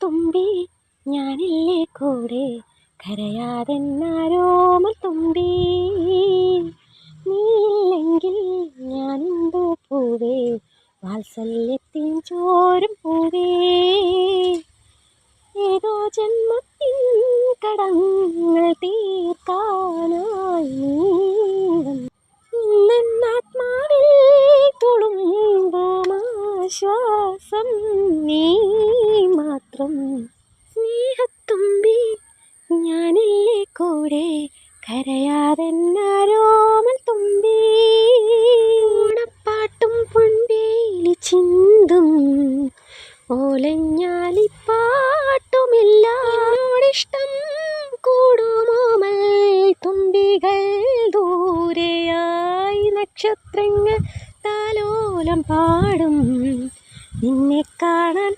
തുമ്പി ഞാനില്ലേ കൂടെ കരയാതെന്നാരോമൽ തുമ്പി നീയില്ലെങ്കിൽ ഞാനെന്തോ പൂവേ വാത്സല്യത്തിൻ ചോരും പൂവേ ഏതോ ജന്മത്തിൻ കടങ്ങൾ തീർക്കാനായി ഇന്നെന്നാത്മാവിൽ തുളുമ്പുമാശ്വാസം നീ മാത്രം സ്നേഹത്തുമ്പി ഞാനില്ലേ കൂടെ കരയാതെന്നാരോമൽ തുമ്പി ഓണപ്പാട്ടും പൊൻവേലി ചിന്തും ഓലഞ്ഞാലിപ്പാട്ടുമില്ല എന്നോടിഷ്ടം കൂടുമോമൽ തുമ്പികൾ ദൂരെയായി നക്ഷത്രങ്ങൾ താലോലം പാടും നിന്നെ കാണാൻ